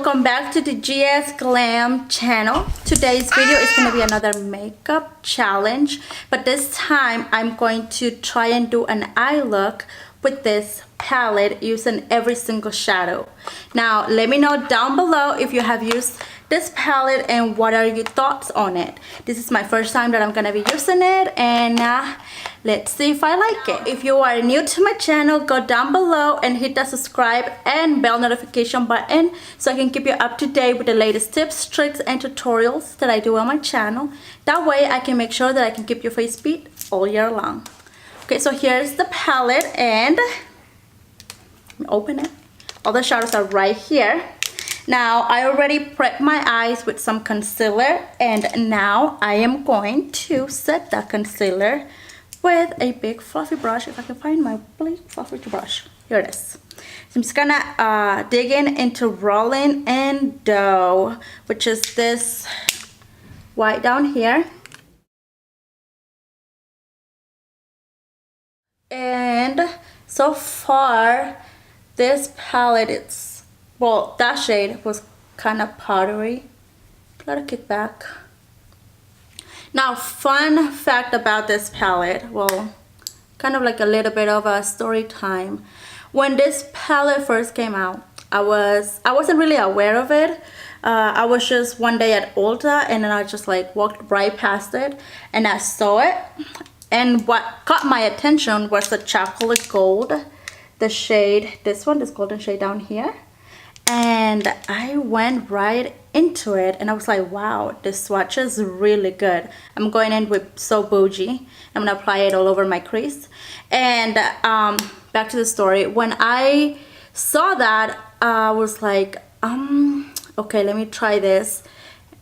welcome back to the GS.GLAM channel. Today's video is going to be another makeup challenge, but this time I'm going to try and do an eye look with this palette using every single shadow. Now let me know down below if you have used this palette and what are your thoughts on it. This is my first time that I'm gonna be using it, and let's see if I like it. If you are new to my channel, go down below and hit that subscribe and bell notification button so I can keep you up to date with the latest tips, tricks, and tutorials that I do on my channel. That way I can make sure that I can keep your face beat all year long. Okay, so here's the palette, and let me open it. All the shadows are right here. Now I already prepped my eyes with some concealer, and now I am going to set that concealer with a big fluffy brush. If I can find my big fluffy brush, here it is. So I'm just gonna dig into Rolling in Dough, which is this white down here. And so far this palette, it's, well, that shade was kind of powdery. Let it kick back. Now, fun fact about this palette, well, kind of like a little bit of a story time. When this palette first came out, I wasn't really aware of it. I was just one day at Ulta, and then I just like walked right past it and I saw it. And what caught my attention was the chocolate gold, the shade, this one, this golden shade down here. And I went right into it and I was like, wow, this swatch is really good. I'm going in with So Bougie. I'm gonna apply it all over my crease. And back to the story. When I saw that, I was like, okay, let me try this.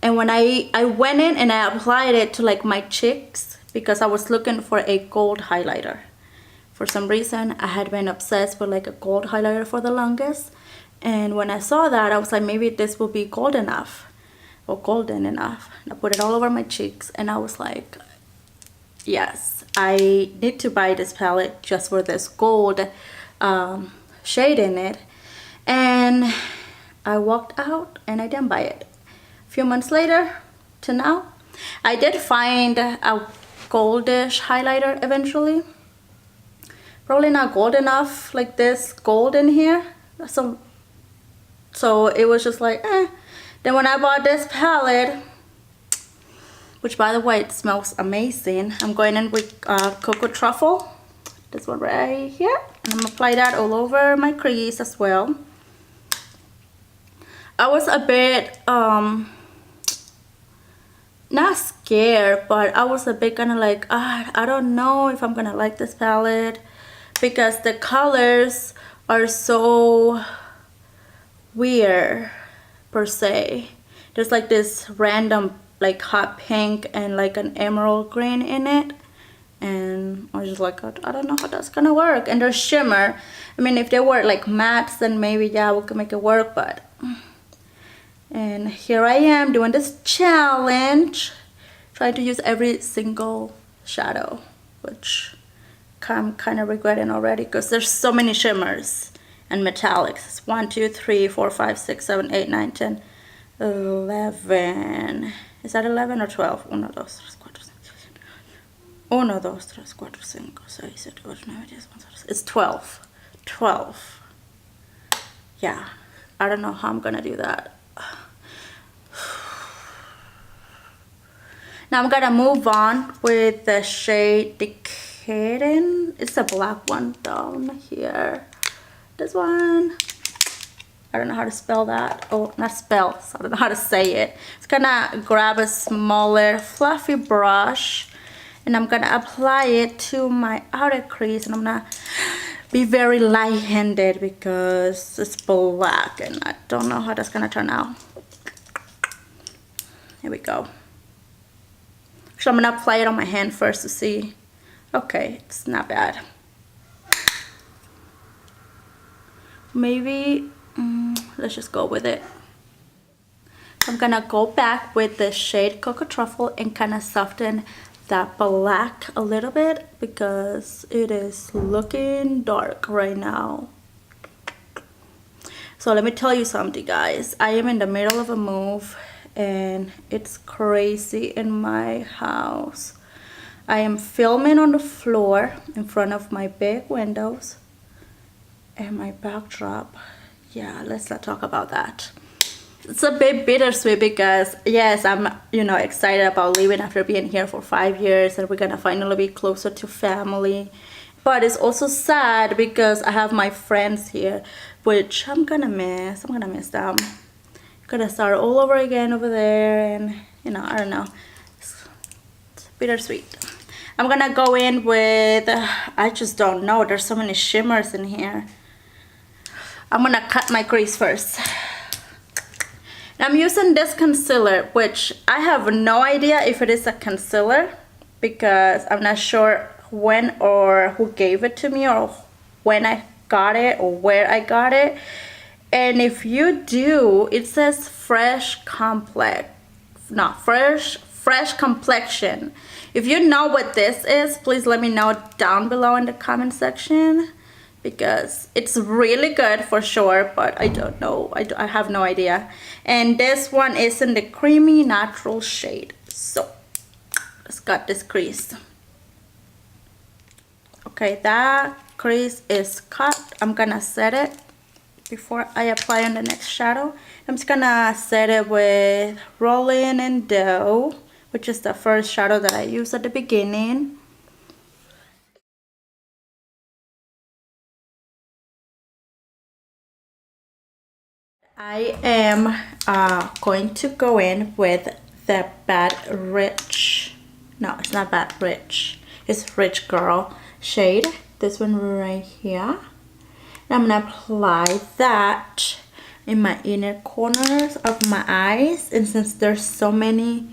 And when I went in and I applied it to like my cheeks, because I was looking for a gold highlighter. For some reason, I had been obsessed with like a gold highlighter for the longest. And when I saw that, I was like, maybe this will be gold enough or golden enough. And I put it all over my cheeks and I was like, yes, I need to buy this palette just for this gold shade in it. And I walked out and I didn't buy it. A few months later to now, I did find a goldish highlighter eventually. Probably not gold enough like this gold in here. So it was just like, eh. Then when I bought this palette, which by the way, it smells amazing. I'm going in with Cocoa Truffle. This one right here. And I'm gonna apply that all over my crease as well. I was a bit, not scared, but I was a bit kind of like, I don't know if I'm gonna like this palette because the colors are so weird per se. There's like this random like hot pink and like an emerald green in it, and I was just like, I don't know how that's gonna work. And there's shimmer. I mean, if they were like mattes, then maybe yeah, we could make it work, but and here I am doing this challenge, trying to use every single shadow, which I'm kind of regretting already because there's so many shimmers and metallics. It's 1, 2, 3, 4, 5, 6, 7, 8, 9, 10, 11. Is that 11 or 12? 1, 2, 3, 4, 1, 2, 3, 4, 5, 6, 7, 8, 9, 10. It's 12. 12. Yeah, I don't know how I'm gonna do that. Now I'm gonna move on with the shade Decadent. It's a black one down here. This one. I don't know how to spell that. Oh, not spell. So I don't know how to say it. It's gonna grab a smaller fluffy brush and I'm gonna apply it to my outer crease, and I'm gonna be very light-handed because it's black and I don't know how that's gonna turn out. Here we go. So I'm gonna apply it on my hand first to see. Okay, it's not bad. Maybe let's just go with it. I'm gonna go back with the shade Cocoa Truffle and kind of soften that black a little bit because it is looking dark right now. So let me tell you something, guys. I am in the middle of a move and it's crazy in my house. I am filming on the floor in front of my big windows and my backdrop. Yeah, let's not talk about that. It's a bit bittersweet because yes, I'm excited about leaving after being here for 5 years and we're gonna finally be closer to family. But it's also sad because I have my friends here, which I'm gonna miss. I'm gonna miss them. Gonna start all over again over there, and I don't know. It's bittersweet. I'm gonna go in with I just don't know. There's so many shimmers in here. I'm gonna cut my crease first. And I'm using this concealer, which I have no idea if it is a concealer because I'm not sure when or who gave it to me or when I got it or where I got it. And if you do, it says fresh complexion. If you know what this is, please let me know down below in the comment section because it's really good for sure, but I don't know. I have no idea. And this one is in the creamy natural shade. So let's cut this crease. Okay, that crease is cut. I'm gonna set it before I apply on the next shadow. I'm just gonna set it with Rolling in Dough, which is the first shadow that I use at the beginning. I am going to go in with the Bad Rich. No, it's not Bad Rich. It's Rich Girl shade. This one right here. And I'm gonna apply that in my inner corners of my eyes. And since there's so many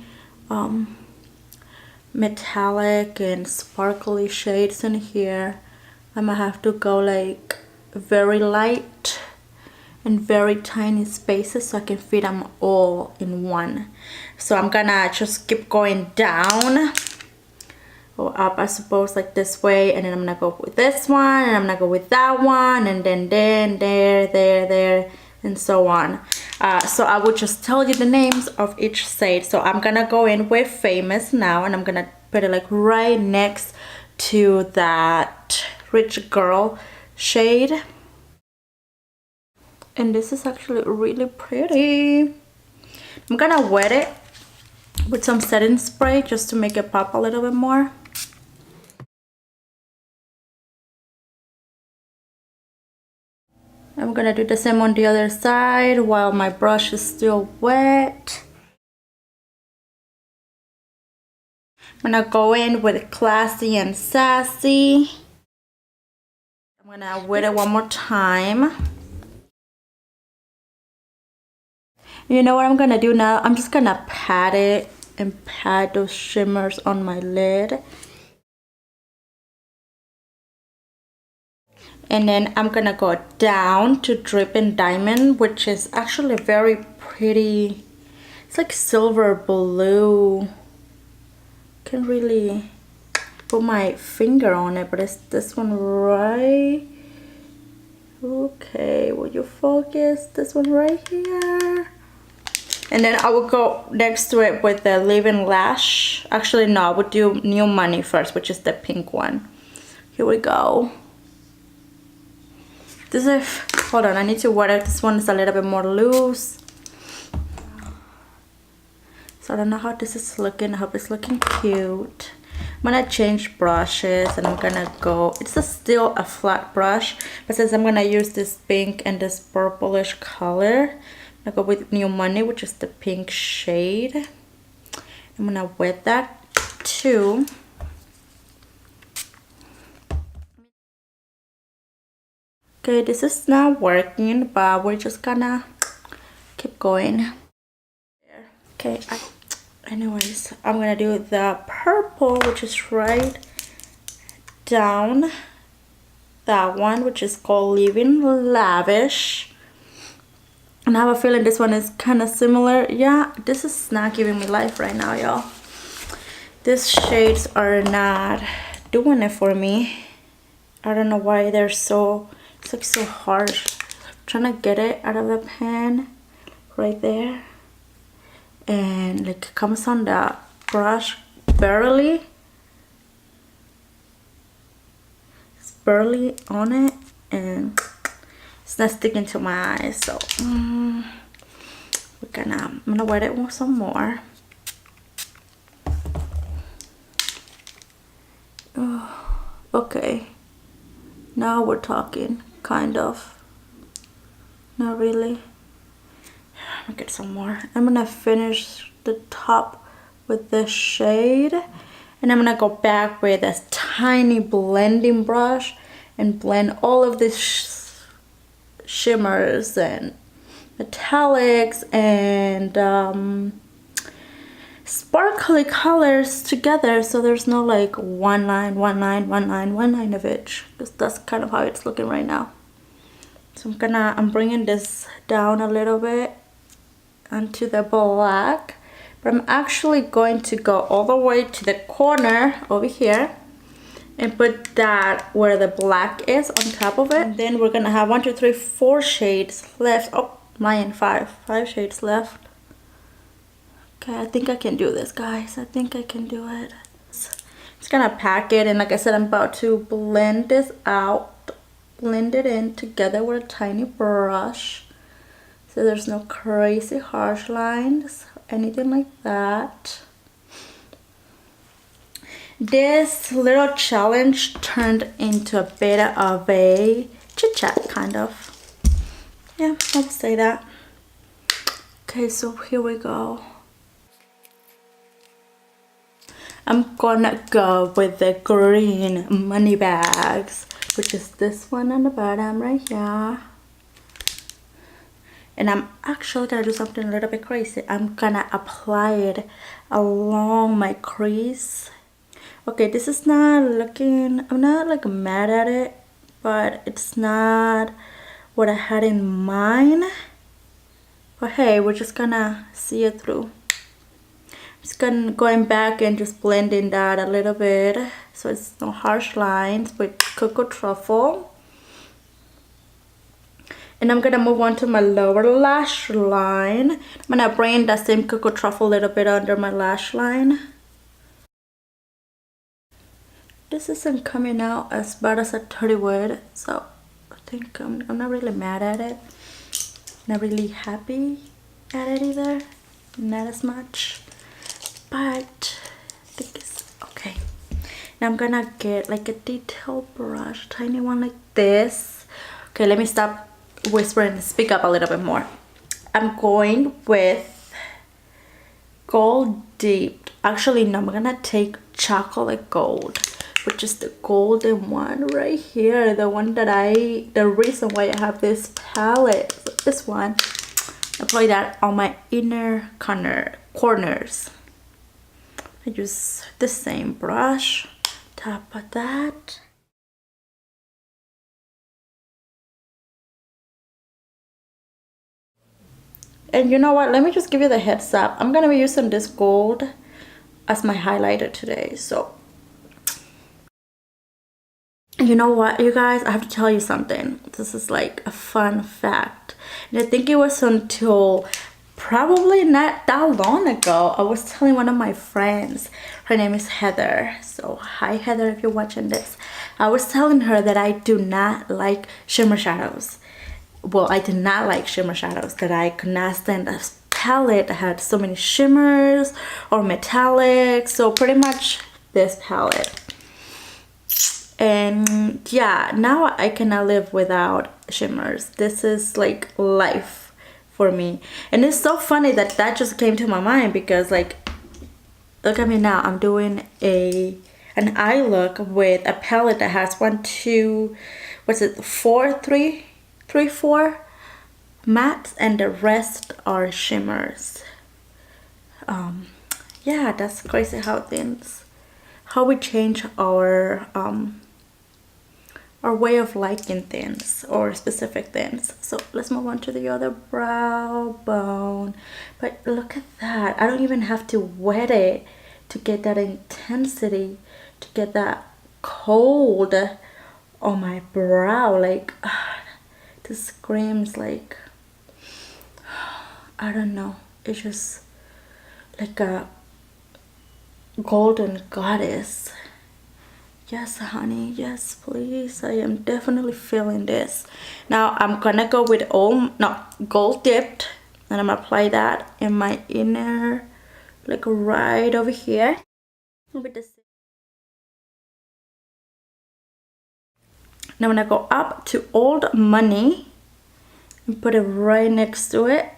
metallic and sparkly shades in here, I'm gonna have to go like very light and very tiny spaces so I can fit them all in one. So I'm gonna just keep going down or up, I suppose, like this way, and then I'm gonna go with this one, and I'm gonna go with that one, and then there, and so on. So I will just tell you the names of each shade. So I'm gonna go in with Famous now, and I'm gonna put it like right next to that Rich Girl shade. And this is actually really pretty. I'm gonna wet it with some setting spray just to make it pop a little bit more. I'm gonna do the same on the other side while my brush is still wet. I'm gonna go in with Classy and Sassy. I'm gonna wet it one more time. You know what I'm gonna do now? I'm just gonna pat it and pat those shimmers on my lid. And then I'm gonna go down to Dripping Diamond, which is actually very pretty. It's like silver blue. Can't really put my finger on it, but it's this one right. Okay, will you focus? This one right here. And then I will go next to it with the Living Lash. Actually, no, I would do New Money first, which is the pink one. Here we go. This is, hold on, I need to wet it. This one is a little bit more loose. So I don't know how this is looking. I hope it's looking cute. I'm gonna change brushes and I'm gonna go, it's still a flat brush, but since I'm gonna use this pink and this purplish color, I'm gonna go with New Money, which is the pink shade. I'm gonna wet that too. Okay, this is not working, but we're just gonna keep going. Okay, anyways, I'm gonna do the purple, which is right down that one, which is called Living Lavish. And I have a feeling this one is kind of similar. Yeah, this is not giving me life right now, y'all. These shades are not doing it for me. I don't know why they're so, it's like so harsh. trying to get it out of the pan right there, and like it comes on the brush barely. It's barely on it, and it's not sticking to my eyes. So I'm gonna wet it with some more. Oh, okay, now we're talking, kind of. Not really. I'm gonna get some more. I'm gonna finish the top with this shade, and I'm gonna go back with a tiny blending brush and blend all of these shimmers and metallics and sparkly colors together, so there's no like one line of it, because that's kind of how it's looking right now. So I'm bringing this down a little bit onto the black, but I'm actually going to go all the way to the corner over here and put that where the black is on top of it. And then we're gonna have 1, 2, 3, 4 shades left. Oh, lying, five shades left. Okay, I think I can do this, guys. I think I can do it. Just gonna pack it, and like I said, I'm about to blend this out. Blend it in together with a tiny brush, so there's no crazy harsh lines, anything like that. This little challenge turned into a bit of a chit chat, kind of. Yeah, I'll say that. Okay, so here we go. I'm gonna go with the green money bags, which is this one on the bottom right here. And I'm actually gonna do something a little bit crazy. I'm gonna apply it along my crease. Okay, this is not looking, I'm not like mad at it, but it's not what I had in mind. But hey, we're just gonna see it through. Just going back and just blending that a little bit, so it's no harsh lines, with cocoa truffle. And I'm gonna move on to my lower lash line. I'm gonna bring that same cocoa truffle a little bit under my lash line. This isn't coming out as bad as I thought it would, so I think I'm not really mad at it. Not really happy at it either, not as much. But I think it's okay. Now I'm gonna get like a detail brush, tiny one like this. Okay, let me stop whispering and speak up a little bit more. I'm going with Gold Deep. Actually, no, I'm gonna take Chocolate Gold, which is the golden one right here. The one that the reason why I have this palette, this one. Apply that on my inner corners. I use the same brush, top of that. And you know what, let me just give you the heads up. I'm gonna be using this gold as my highlighter today. So you know what, you guys, I have to tell you something. This is like a fun fact, and I think it was until probably not that long ago, I was telling one of my friends, her name is Heather, so hi Heather if you're watching this. I was telling her that I do not like shimmer shadows. Well, I did not like shimmer shadows, that I could not stand a palette that had so many shimmers or metallics. So pretty much this palette. And yeah, now I cannot live without shimmers. This is like life for me. And it's so funny that that just came to my mind, because like, look at me now. I'm doing an eye look with a palette that has 1, 2, what's it, 4 mattes, and the rest are shimmers. Yeah, that's crazy how we change our way of liking things or specific things. So let's move on to the other brow bone. But look at that, I don't even have to wet it to get that intensity, to get that cold on my brow. Like This screams like, I don't know, it's just like a golden goddess. Yes, honey, yes, please. I am definitely feeling this. Now I'm gonna go with gold dipped, and I'm gonna apply that in my inner, like right over here. With this. Now I'm gonna go up to Old Money and put it right next to it.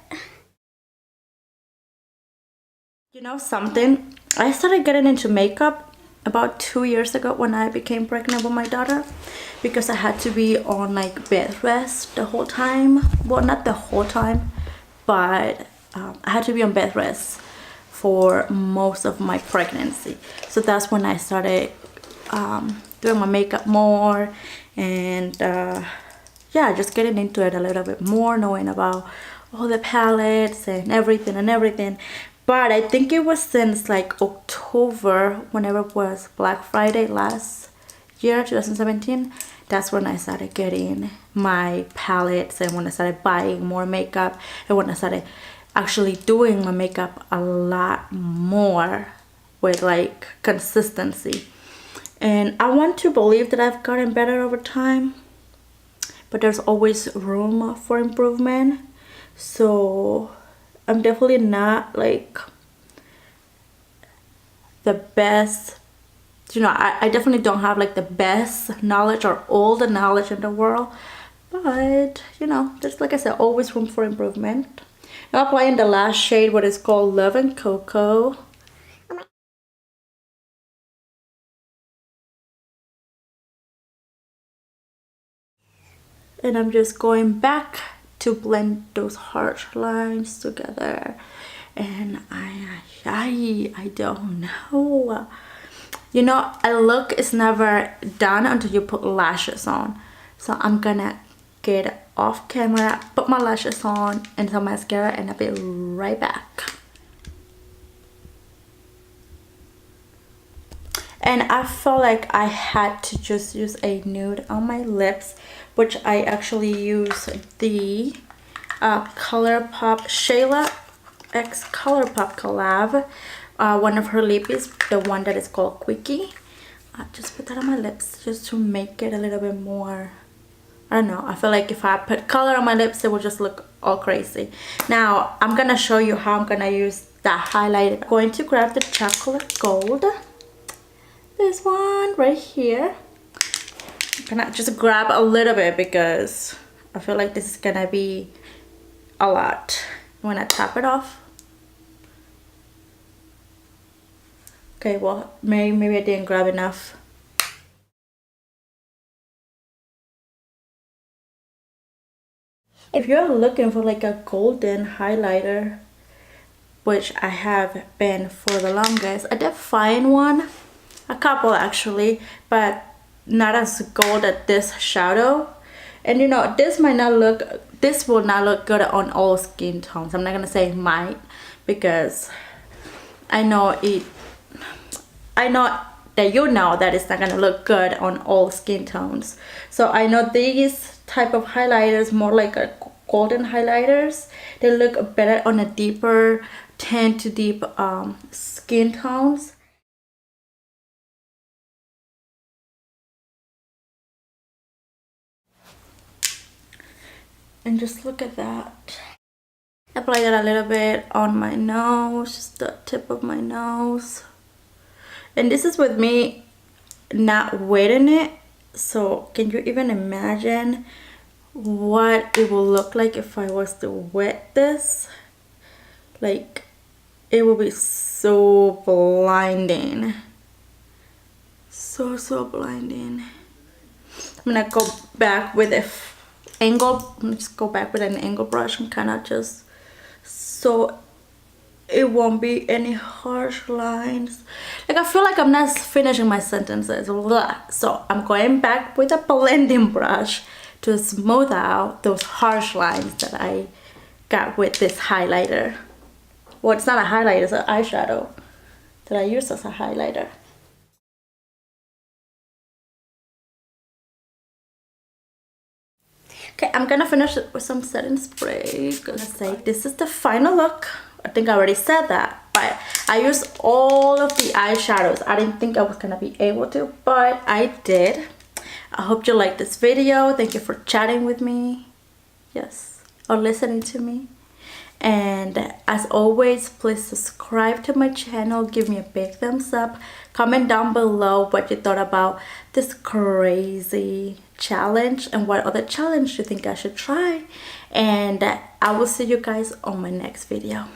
You know something? I started getting into makeup about 2 years ago when I became pregnant with my daughter, because I had to be on like bed rest the whole time. Well, not the whole time, but I had to be on bed rest for most of my pregnancy. So that's when I started doing my makeup more, and yeah, just getting into it a little bit more, knowing about all the palettes and everything. But I think it was since like October, whenever it was Black Friday last year, 2017, that's when I started getting my palettes, and when I started buying more makeup, and when I started actually doing my makeup a lot more with like consistency. And I want to believe that I've gotten better over time, but there's always room for improvement. So I'm definitely not like the best, you know, I definitely don't have like the best knowledge or all the knowledge in the world, but you know, there's, like I said, always room for improvement. I'm applying the last shade, what is called Love and Cocoa. And I'm just going back to blend those harsh lines together. And I don't know. You know, a look is never done until you put lashes on. So I'm gonna get off camera, put my lashes on and some mascara, and I'll be right back. And I felt like I had to just use a nude on my lips, which I actually use the ColourPop Shayla X ColourPop collab, one of her lippies, the one that is called Quickie. Just put that on my lips just to make it a little bit more, I don't know, I feel like if I put color on my lips it will just look all crazy. Now I'm gonna show you how I'm gonna use that highlighter. I'm going to grab the chocolate gold, this one right here. I'm gonna just grab a little bit because I feel like this is gonna be a lot when I tap it off. Okay, well, maybe I didn't grab enough. If you're looking for like a golden highlighter, which I have been for the longest, I did find one, a couple actually, but not as gold as this shadow. And you know, this will not look good on all skin tones. I'm not gonna say might, because I know that you know that it's not gonna look good on all skin tones. So I know these type of highlighters, more like a golden highlighters, they look better on a deeper tan to deep skin tones. And just look at that. Apply that a little bit on my nose, just the tip of my nose. And this is with me not wetting it, so can you even imagine what it will look like if I was to wet this? Like, it will be so blinding, so blinding. I'm gonna go back with an angle brush and kind of just, so it won't be any harsh lines. Like, I feel like I'm not finishing my sentences. So I'm going back with a blending brush to smooth out those harsh lines that I got with this highlighter. Well, it's not a highlighter, it's an eyeshadow that I use as a highlighter. Okay, I'm gonna finish it with some setting spray. Gonna say this is the final look. I think I already said that, but I used all of the eyeshadows. I didn't think I was gonna be able to, but I did. I hope you liked this video. Thank you for chatting with me. Yes, or listening to me. And as always, please subscribe to my channel, give me a big thumbs up, comment down below what you thought about this crazy challenge and what other challenge you think I should try. And I will see you guys on my next video.